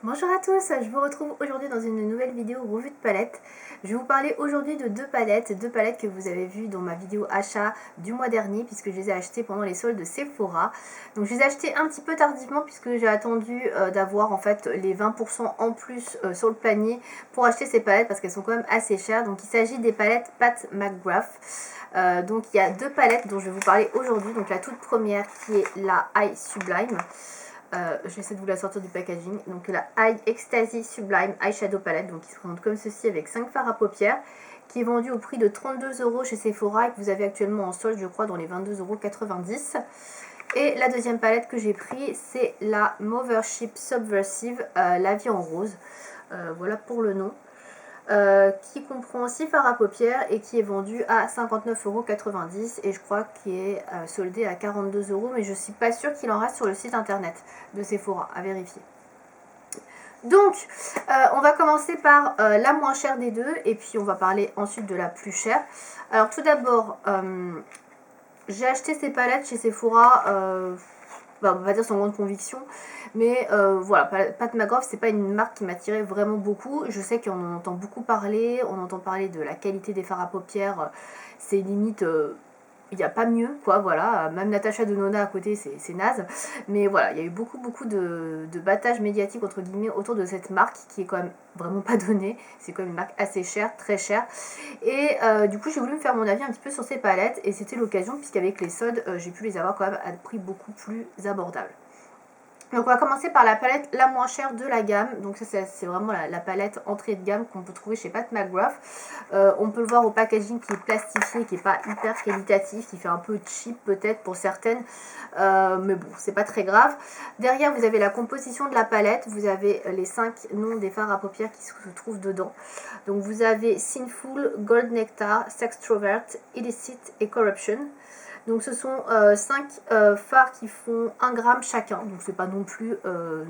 Bonjour à tous, je vous retrouve aujourd'hui dans une nouvelle vidéo revue de palette. Je vais vous parler aujourd'hui de deux palettes que vous avez vues dans ma vidéo achat du mois dernier puisque je les ai achetées pendant les soldes de Sephora. Donc je les ai achetées un petit peu tardivement puisque j'ai attendu d'avoir en fait les 20% en plus sur le panier pour acheter ces palettes parce qu'elles sont quand même assez chères. Donc il s'agit des palettes Pat McGrath. Donc il y a deux palettes dont je vais vous parler aujourd'hui. Donc la toute première qui est la Eye Sublime. Je vais essayer de vous la sortir du packaging. Donc la Eye Ecstasy Sublime Eyeshadow Palette, donc qui se présente comme ceci avec 5 fards à paupières, qui est vendu au prix de 32 € chez Sephora et que vous avez actuellement en solde, je crois, dans les 22,90 €. Et la deuxième palette que j'ai pris, c'est la Mothership Subversive, la vie en rose. Voilà pour le nom. Qui comprend 6 fards à paupières et qui est vendu à 59,90 € et je crois qu'il est soldé à 42 € mais je suis pas sûre qu'il en reste sur le site internet de Sephora, à vérifier. Donc on va commencer par la moins chère des deux et puis on va parler ensuite de la plus chère. Alors tout d'abord, j'ai acheté ces palettes chez Sephora, on va dire sans grande conviction, mais voilà, Pat McGrath, c'est pas une marque qui m'attirait vraiment beaucoup. Je sais qu'on en entend beaucoup parler, on entend parler de la qualité des fards à paupières, c'est limite, il n'y a pas mieux, quoi, voilà. Même Natasha Denona à côté, c'est naze. Mais voilà, il y a eu beaucoup de battage médiatique, entre guillemets, autour de cette marque qui est quand même vraiment pas donnée. C'est quand même une marque assez chère, très chère. Et du coup, j'ai voulu me faire mon avis un petit peu sur ces palettes. Et c'était l'occasion, puisqu'avec les soldes, j'ai pu les avoir quand même à prix beaucoup plus abordable. Donc on va commencer par la palette la moins chère de la gamme. Donc ça c'est vraiment la palette entrée de gamme qu'on peut trouver chez Pat McGrath. On peut le voir au packaging qui est plastifié, qui n'est pas hyper qualitatif, qui fait un peu cheap peut-être pour certaines. Mais bon, c'est pas très grave. Derrière vous avez la composition de la palette. Vous avez les 5 noms des fards à paupières qui se trouvent dedans. Donc vous avez Sinful, Gold Nectar, Sextrovert, Illicit et Corruption. Donc ce sont 5 fards qui font 1 gramme chacun, donc c'est pas non plus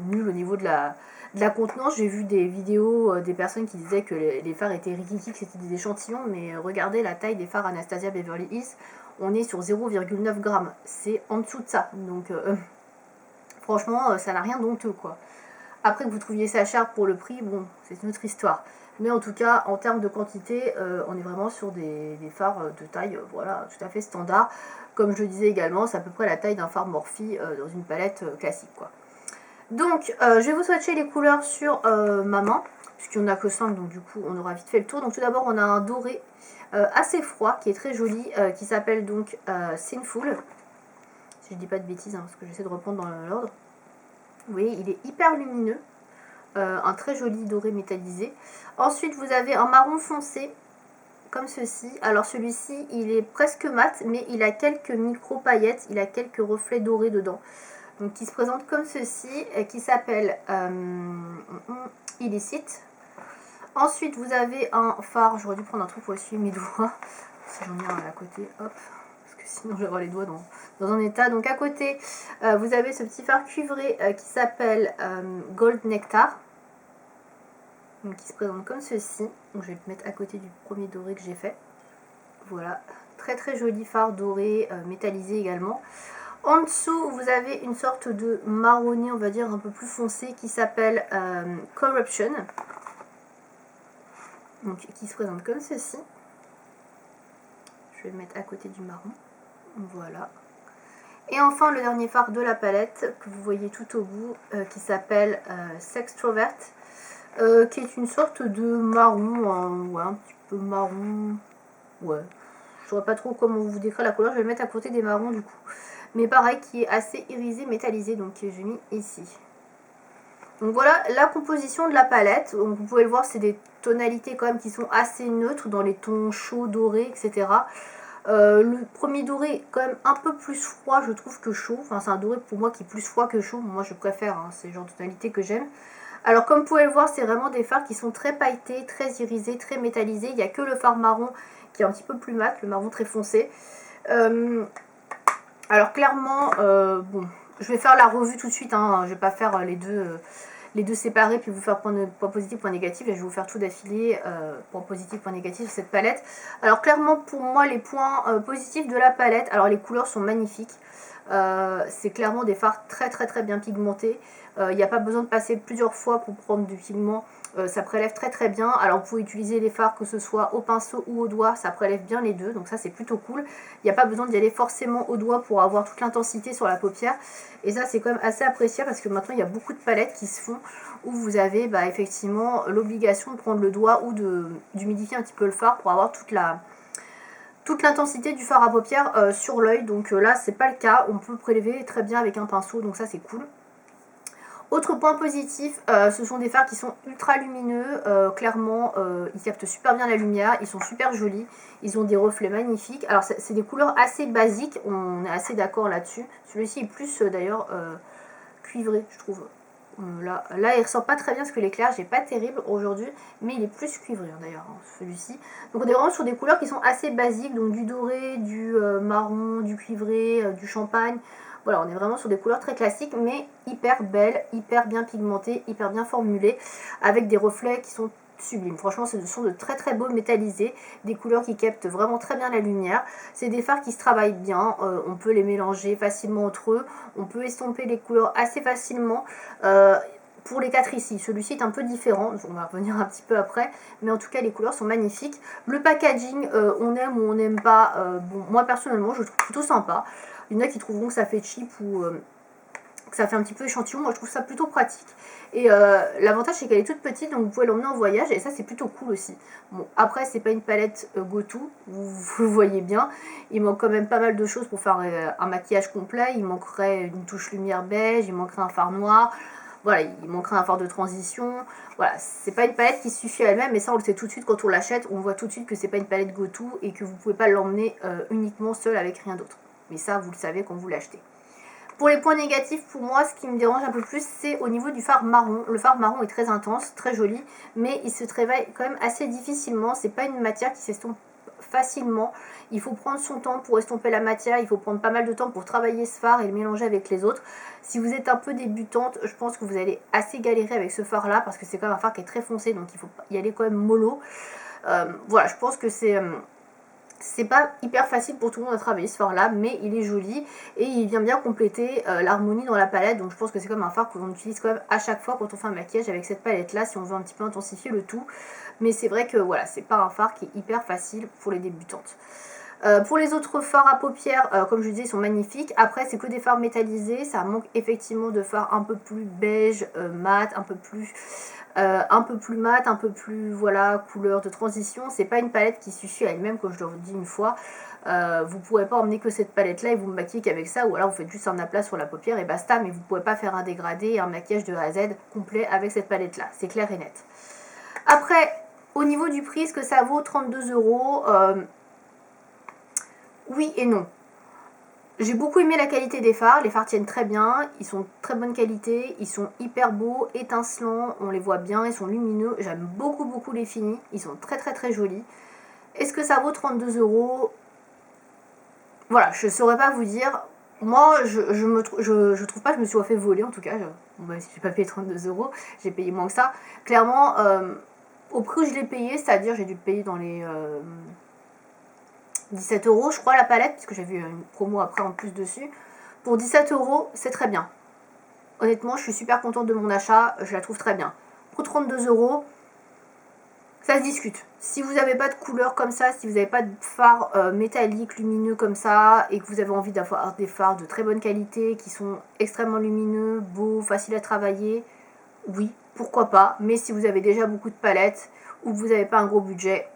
nul au niveau de la contenance. J'ai vu des vidéos des personnes qui disaient que les fards étaient rikiki, que c'était des échantillons, mais regardez la taille des fards Anastasia Beverly Hills, on est sur 0,9 grammes, c'est en dessous de ça, donc franchement ça n'a rien d'honteux quoi. Après que vous trouviez ça cher pour le prix, bon, c'est une autre histoire. Mais en tout cas, en termes de quantité, on est vraiment sur des fards de taille voilà, tout à fait standard. Comme je le disais également, c'est à peu près la taille d'un fard Morphe dans une palette classique, quoi. Donc, je vais vous swatcher les couleurs sur ma main, puisqu'il n'y en a que 5, donc du coup, on aura vite fait le tour. Donc tout d'abord, on a un doré assez froid, qui est très joli, qui s'appelle donc Sinful. Si je dis pas de bêtises, hein, parce que j'essaie de reprendre dans l'ordre. Vous voyez, il est hyper lumineux. Un très joli doré métallisé. Ensuite, vous avez un marron foncé, comme ceci. Alors celui-ci, il est presque mat, mais il a quelques micro-paillettes, il a quelques reflets dorés dedans. Donc qui se présente comme ceci, et qui s'appelle Illicit. Ensuite, vous avez un fard, j'aurais dû prendre un truc pour essuyer mes doigts, si j'en ai un à côté, hop, parce que sinon je vais avoir les doigts dans un état. Donc à côté, vous avez ce petit fard cuivré qui s'appelle Gold Nectar, donc qui se présente comme ceci. Donc je vais le mettre à côté du premier doré que j'ai fait. Voilà, très très joli fard doré, métallisé également. En dessous, vous avez une sorte de marronné, on va dire, un peu plus foncé, qui s'appelle Corruption. Donc qui se présente comme ceci. Je vais le mettre à côté du marron. Voilà. Et enfin, le dernier fard de la palette, que vous voyez tout au bout, qui s'appelle Sextrovert, qui est une sorte de marron, ouais, un petit peu marron, ouais. Je ne saurais pas trop comment vous décrire la couleur, je vais le mettre à côté des marrons du coup. Mais pareil, qui est assez irisé, métallisé, donc que j'ai mis ici. Donc voilà la composition de la palette. Donc vous pouvez le voir, c'est des tonalités quand même qui sont assez neutres dans les tons chauds, dorés, etc. Le premier doré est quand même un peu plus froid, je trouve, que chaud. Enfin, c'est un doré pour moi qui est plus froid que chaud. Moi, je préfère, hein, c'est le genre de tonalité que j'aime. Alors, comme vous pouvez le voir, c'est vraiment des fards qui sont très pailletés, très irisés, très métallisés. Il n'y a que le fard marron qui est un petit peu plus mat, le marron très foncé. Alors, clairement, bon, je vais faire la revue tout de suite. Hein, je vais pas faire les deux séparés puis vous faire point positif, point négatif. Là, je vais vous faire tout d'affilée, point positif, point négatif sur cette palette. Alors clairement pour moi les points positifs de la palette, alors les couleurs sont magnifiques. C'est clairement des fards très très très bien pigmentés. Il n'y a pas besoin de passer plusieurs fois pour prendre du pigment. Ça prélève très très bien. Alors vous pouvez utiliser les fards que ce soit au pinceau ou au doigt, ça prélève bien les deux, donc ça c'est plutôt cool. Il n'y a pas besoin d'y aller forcément au doigt pour avoir toute l'intensité sur la paupière. Et ça c'est quand même assez appréciable parce que maintenant il y a beaucoup de palettes qui se font où vous avez effectivement l'obligation de prendre le doigt ou d'humidifier un petit peu le fard pour avoir toute l'intensité du fard à paupières sur l'œil. Donc là c'est pas le cas, on peut prélever très bien avec un pinceau, donc ça c'est cool. Autre point positif, ce sont des fards qui sont ultra lumineux, clairement ils captent super bien la lumière, ils sont super jolis, ils ont des reflets magnifiques. Alors c'est des couleurs assez basiques, on est assez d'accord là-dessus. Celui-ci est plus d'ailleurs cuivré je trouve. Là il ressort pas très bien parce que l'éclairage n'est pas terrible aujourd'hui, mais il est plus cuivré d'ailleurs celui-ci. Donc on est vraiment sur des couleurs qui sont assez basiques, donc du doré, du marron, du cuivré, du champagne. Voilà, on est vraiment sur des couleurs très classiques, mais hyper belles, hyper bien pigmentées, hyper bien formulées, avec des reflets qui sont sublimes. Franchement, ce sont de très très beaux métallisés, des couleurs qui captent vraiment très bien la lumière. C'est des fards qui se travaillent bien, on peut les mélanger facilement entre eux, on peut estomper les couleurs assez facilement. Pour les 4 ici, celui-ci est un peu différent, on va revenir un petit peu après, mais en tout cas les couleurs sont magnifiques. Le packaging, on aime ou on n'aime pas, bon, moi personnellement je le trouve plutôt sympa. Il y en a qui trouveront que ça fait cheap ou que ça fait un petit peu échantillon, moi je trouve ça plutôt pratique. Et l'avantage c'est qu'elle est toute petite, donc vous pouvez l'emmener en voyage, et ça c'est plutôt cool aussi. Bon, après c'est pas une palette go-to, vous le voyez bien, il manque quand même pas mal de choses pour faire un maquillage complet. Il manquerait une touche lumière beige, il manquerait un fard noir, voilà, il manquerait un fard de transition. Voilà, c'est pas une palette qui suffit à elle-même, mais ça on le sait tout de suite quand on l'achète, on voit tout de suite que c'est pas une palette go-to et que vous pouvez pas l'emmener uniquement seule avec rien d'autre. Mais ça vous le savez quand vous l'achetez. Pour les points négatifs, pour moi, ce qui me dérange un peu plus, c'est au niveau du fard marron. Le fard marron est très intense, très joli, mais il se travaille quand même assez difficilement. C'est pas une matière qui s'estompe facilement. Il faut prendre son temps pour estomper la matière, il faut prendre pas mal de temps pour travailler ce fard et le mélanger avec les autres. Si vous êtes un peu débutante, je pense que vous allez assez galérer avec ce fard là, parce que c'est quand même un fard qui est très foncé, donc il faut y aller quand même mollo. Voilà, je pense que c'est pas hyper facile pour tout le monde à travailler ce fard là, mais il est joli et il vient bien compléter l'harmonie dans la palette. Donc je pense que c'est comme un fard que l'on utilise quand même à chaque fois quand on fait un maquillage avec cette palette là, si on veut un petit peu intensifier le tout. Mais c'est vrai que voilà, c'est pas un fard qui est hyper facile pour les débutantes. Pour les autres fards à paupières, comme je vous disais, ils sont magnifiques. Après, c'est que des fards métallisés. Ça manque effectivement de fards un peu plus beige, mat, un peu plus mat, un peu plus voilà, couleur de transition. C'est pas une palette qui suffit à elle-même, comme je le dis une fois. Vous pourrez pas emmener que cette palette là et vous me maquillez qu'avec ça, ou alors vous faites juste un aplat sur la paupière et basta, mais vous pourrez pas faire un dégradé et un maquillage de A à Z complet avec cette palette là, c'est clair et net. Après, au niveau du prix, ce que ça vaut, 32 euros. Oui et non. J'ai beaucoup aimé la qualité des fards, les fards tiennent très bien, ils sont de très bonne qualité, ils sont hyper beaux, étincelants, on les voit bien, ils sont lumineux, j'aime beaucoup beaucoup les finis, ils sont très très très jolis. Est-ce que ça vaut 32 euros? Voilà, je saurais pas vous dire. Moi, je trouve pas que je me suis fait voler en tout cas. J'ai pas payé 32 euros, j'ai payé moins que ça. Clairement, au prix où je l'ai payé, c'est-à-dire j'ai dû le payer dans les 17 euros, je crois, la palette, puisque j'ai vu une promo après en plus dessus. Pour 17 euros, c'est très bien. Honnêtement, je suis super contente de mon achat, je la trouve très bien. Pour 32 euros, ça se discute. Si vous n'avez pas de couleur comme ça, si vous n'avez pas de phare métallique, lumineux comme ça, et que vous avez envie d'avoir des phares de très bonne qualité, qui sont extrêmement lumineux, beaux, faciles à travailler, oui, pourquoi pas. Mais si vous avez déjà beaucoup de palettes, ou que vous n'avez pas un gros budget,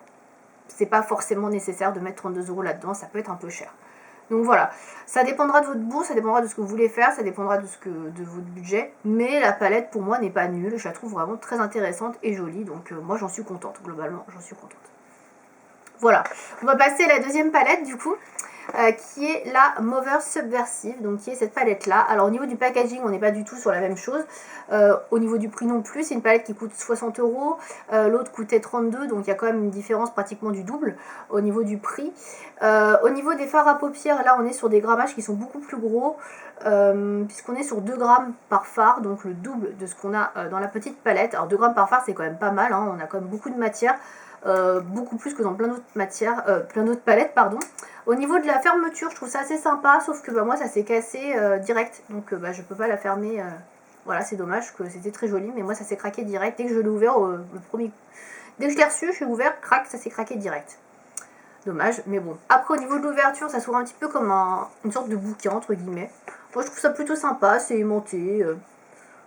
c'est pas forcément nécessaire de mettre 32 euros là-dedans, ça peut être un peu cher. Donc voilà, ça dépendra de votre bourse, ça dépendra de ce que vous voulez faire, ça dépendra de votre budget, mais la palette pour moi n'est pas nulle, je la trouve vraiment très intéressante et jolie, donc moi j'en suis contente, globalement j'en suis contente. Voilà, on va passer à la deuxième palette du coup, qui est la Mover Subversive, donc qui est cette palette là. Alors au niveau du packaging, on n'est pas du tout sur la même chose, au niveau du prix non plus, c'est une palette qui coûte 60 euros, l'autre coûtait 32, donc il y a quand même une différence pratiquement du double au niveau du prix. Au niveau des fards à paupières, là on est sur des grammages qui sont beaucoup plus gros, puisqu'on est sur 2 grammes par fard, donc le double de ce qu'on a dans la petite palette. Alors 2 grammes par fard c'est quand même pas mal, hein, on a quand même beaucoup de matière. beaucoup plus que dans plein d'autres matières, plein d'autres palettes, pardon. Au niveau de la fermeture, je trouve ça assez sympa, sauf que moi ça s'est cassé direct, donc je peux pas la fermer. Voilà, c'est dommage, que c'était très joli, mais moi ça s'est craqué direct. Dès que je l'ai ouvert, le premier... Dès que je l'ai reçu, je suis ouvert, crac, ça s'est craqué direct. Dommage, mais bon. Après, au niveau de l'ouverture, ça s'ouvre un petit peu comme une sorte de bouquin, entre guillemets. Moi, je trouve ça plutôt sympa, c'est aimanté,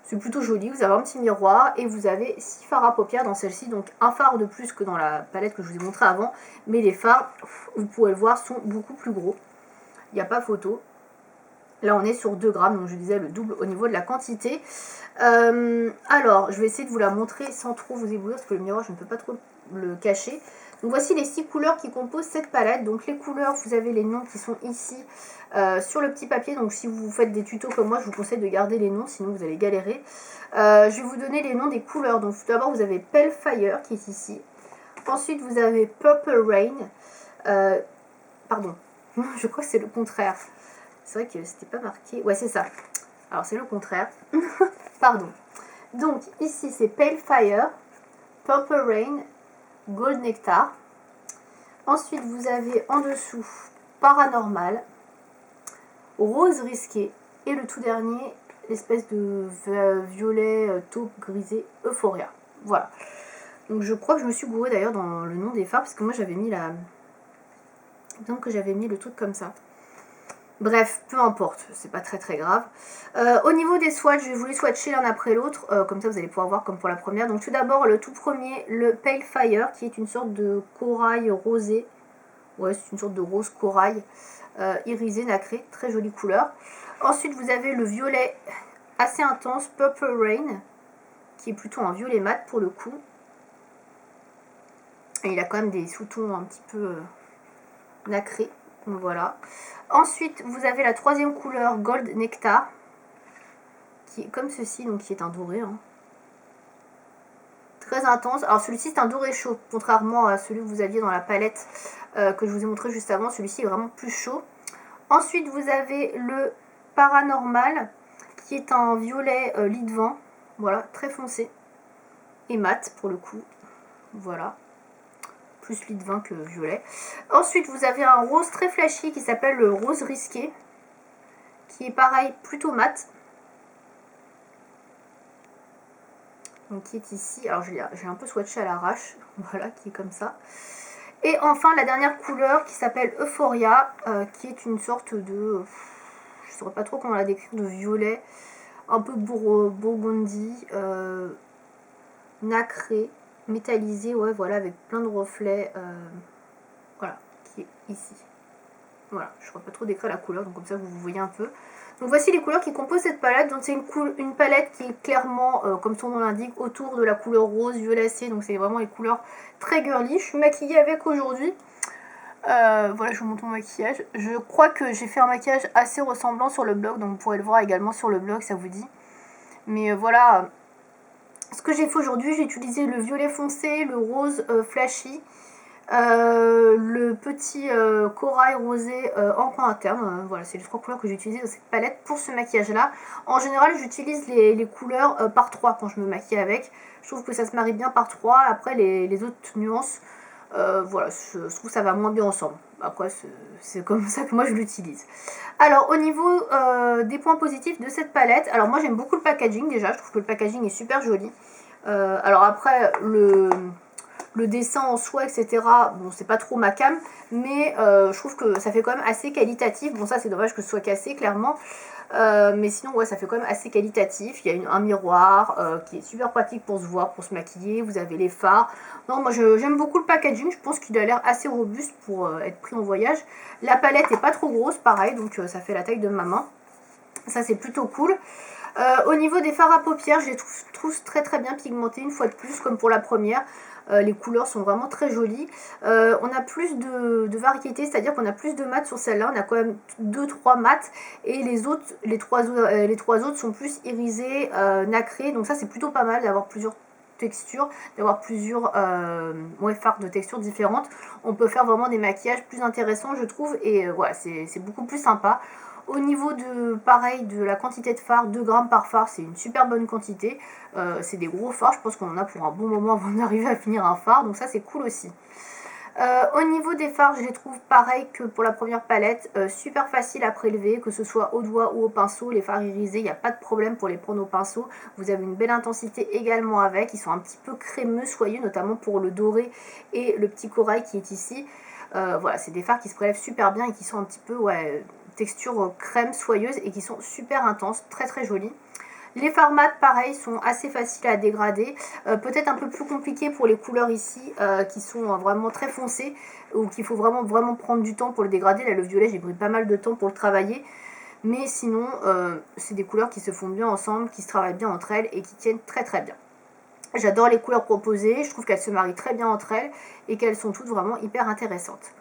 c'est plutôt joli. Vous avez un petit miroir et vous avez 6 fards à paupières dans celle-ci. Donc, un phare de plus que dans la palette que je vous ai montré avant. Mais les fards, vous pourrez le voir, sont beaucoup plus gros. Il n'y a pas photo. Là, on est sur 2 grammes, donc je disais le double au niveau de la quantité. Alors, je vais essayer de vous la montrer sans trop vous éblouir, parce que le miroir, je ne peux pas trop le cacher. Donc, voici les 6 couleurs qui composent cette palette. Donc, les couleurs, vous avez les noms qui sont ici sur le petit papier. Donc, si vous faites des tutos comme moi, je vous conseille de garder les noms, sinon vous allez galérer. Je vais vous donner les noms des couleurs. Donc, tout d'abord, vous avez Pale Fire qui est ici. Ensuite, vous avez Purple Rain. Pardon, je crois que c'est le contraire. C'est vrai que c'était pas marqué. Ouais, c'est ça. Alors, c'est le contraire. Pardon. Donc, ici, c'est Pale Fire, Purple Rain, Gold Nectar. Ensuite, vous avez en dessous Paranormal, Rose Risqué. Et le tout dernier, l'espèce de violet taupe grisé, Euphoria. Voilà. Donc, je crois que je me suis gourée d'ailleurs dans le nom des fards, parce que moi, j'avais mis la... Donc, j'avais mis le truc comme ça. Bref, peu importe, c'est pas très très grave. Au niveau des swatchs, je vais vous les swatcher l'un après l'autre, comme ça vous allez pouvoir voir comme pour la première. Donc tout d'abord, le tout premier, le Pale Fire, qui est une sorte de corail rosé. Ouais, c'est une sorte de rose corail irisé, nacré, très jolie couleur. Ensuite, vous avez le violet assez intense, Purple Rain, qui est plutôt un violet mat pour le coup. Et il a quand même des sous-tons un petit peu nacrés. Donc voilà. Ensuite, vous avez la troisième couleur Gold Nectar, qui est comme ceci, donc qui est un doré. Hein. Très intense. Alors celui-ci c'est un doré chaud, contrairement à celui que vous aviez dans la palette que je vous ai montré juste avant. Celui-ci est vraiment plus chaud. Ensuite, vous avez le Paranormal, qui est un violet lit de vin. Voilà, très foncé. Et mat pour le coup. Voilà. Plus lit de vin que violet. Ensuite, vous avez un rose très flashy qui s'appelle le Rose Risqué, qui est pareil, plutôt mat. Donc qui est ici. Alors j'ai un peu swatché à l'arrache. Voilà, qui est comme ça. Et enfin, la dernière couleur qui s'appelle Euphoria, qui est une sorte de... je ne saurais pas trop comment la décrire, de violet. Un peu bourgondi, nacré, métallisé, ouais, voilà, avec plein de reflets. Voilà, qui est ici. Voilà, je ne saurais pas trop décrire la couleur, donc comme ça vous voyez un peu. Donc voici les couleurs qui composent cette palette. Donc c'est une palette qui est clairement, comme son nom l'indique, autour de la couleur rose, violacée. Donc c'est vraiment les couleurs très girly. Je suis maquillée avec aujourd'hui. Voilà, je vous montre mon maquillage. Je crois que j'ai fait un maquillage assez ressemblant sur le blog, donc vous pourrez le voir également sur le blog, ça vous dit. Mais voilà, ce que j'ai fait aujourd'hui, j'ai utilisé le violet foncé, le rose flashy, le petit corail rosé en coin interne. Voilà, c'est les 3 couleurs que j'ai utilisées dans cette palette pour ce maquillage là. En général, j'utilise les couleurs par 3 quand je me maquille avec. Je trouve que ça se marie bien par 3. Après les autres nuances, voilà, je trouve que ça va moins bien ensemble. Après, c'est comme ça que moi je l'utilise. Alors, au niveau des points positifs de cette palette, alors moi j'aime beaucoup le packaging déjà. Je trouve que le packaging est super joli. Alors après, le dessin en soi, etc. Bon, c'est pas trop ma cam, mais je trouve que ça fait quand même assez qualitatif. Bon, ça c'est dommage que ce soit cassé, clairement. Mais sinon, ouais, ça fait quand même assez qualitatif. Il y a un miroir qui est super pratique pour se voir, pour se maquiller. Vous avez les fards. Non, moi j'aime beaucoup le packaging. Je pense qu'il a l'air assez robuste pour être pris en voyage. La palette est pas trop grosse, pareil, donc ça fait la taille de ma main. Ça, c'est plutôt cool. Au niveau des fards à paupières, je les trouve très très bien pigmentés, une fois de plus, comme pour la première. Les couleurs sont vraiment très jolies. On a plus de variété, c'est-à-dire qu'on a plus de mat sur celle-là. On a quand même 2-3 mats. Et les trois autres sont plus irisés, nacrés. Donc ça, c'est plutôt pas mal d'avoir plusieurs textures, d'avoir plusieurs fards de textures différentes. On peut faire vraiment des maquillages plus intéressants, je trouve. Et voilà, c'est beaucoup plus sympa. Au niveau de, pareil, de la quantité de fard, 2 grammes par fard, c'est une super bonne quantité. C'est des gros fards, je pense qu'on en a pour un bon moment avant d'arriver à finir un fard, donc ça c'est cool aussi. Au niveau des fards, je les trouve pareil que pour la première palette, super facile à prélever, que ce soit au doigt ou au pinceau. Les fards irisés, il n'y a pas de problème pour les prendre au pinceau. Vous avez une belle intensité également avec, ils sont un petit peu crémeux, soyeux, notamment pour le doré et le petit corail qui est ici. Voilà, c'est des fards qui se prélèvent super bien et qui sont un petit peu, ouais, texture crème soyeuse et qui sont super intenses, très très jolis. Les fards mat, pareil, sont assez faciles à dégrader. Peut-être un peu plus compliqué pour les couleurs ici, qui sont vraiment très foncées, ou qu'il faut vraiment prendre du temps pour le dégrader. Là, le violet, j'ai pris pas mal de temps pour le travailler. Mais sinon, c'est des couleurs qui se font bien ensemble, qui se travaillent bien entre elles et qui tiennent très très bien. J'adore les couleurs proposées, je trouve qu'elles se marient très bien entre elles et qu'elles sont toutes vraiment hyper intéressantes.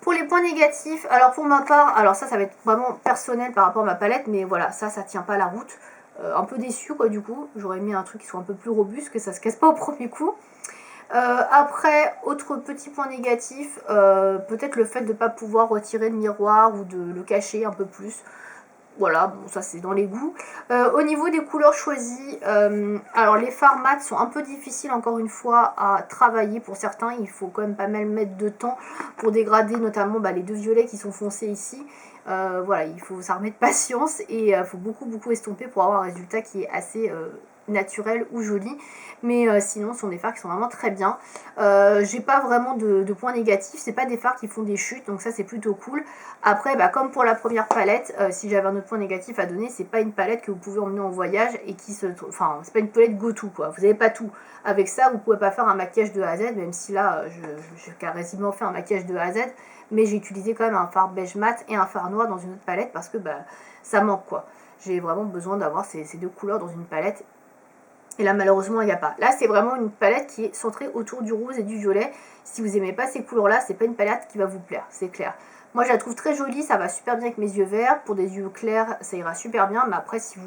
Pour les points négatifs, alors pour ma part, alors ça va être vraiment personnel par rapport à ma palette, mais voilà, ça tient pas la route. Un peu déçu quoi du coup, j'aurais mis un truc qui soit un peu plus robuste, que ça se casse pas au premier coup. Après, autre petit point négatif, peut-être le fait de ne pas pouvoir retirer le miroir ou de le cacher un peu plus. Voilà, bon ça c'est dans les goûts. Au niveau des couleurs choisies, alors les fards mat sont un peu difficiles encore une fois à travailler pour certains. Il faut quand même pas mal mettre de temps pour dégrader notamment les deux violets qui sont foncés ici. Voilà, ça remet de patience et il faut beaucoup estomper pour avoir un résultat qui est assez naturel ou joli. Mais sinon, ce sont des fards qui sont vraiment très bien. J'ai pas vraiment de points négatifs. C'est pas des fards qui font des chutes, donc ça c'est plutôt cool. Après, comme pour la première palette, si j'avais un autre point négatif à donner, c'est pas une palette que vous pouvez emmener en voyage et qui se... Enfin, c'est pas une palette go-to quoi. Vous avez pas tout. Avec ça, vous pouvez pas faire un maquillage de A à Z, même si là, j'ai quasiment fait un maquillage de A à Z. Mais j'ai utilisé quand même un fard beige mat et un fard noir dans une autre palette parce que ça manque quoi. J'ai vraiment besoin d'avoir ces deux couleurs dans une palette. Et là, malheureusement, il n'y a pas. Là, c'est vraiment une palette qui est centrée autour du rose et du violet. Si vous n'aimez pas ces couleurs-là, c'est pas une palette qui va vous plaire, c'est clair. Moi, je la trouve très jolie, ça va super bien avec mes yeux verts. Pour des yeux clairs, ça ira super bien. Mais après, si vous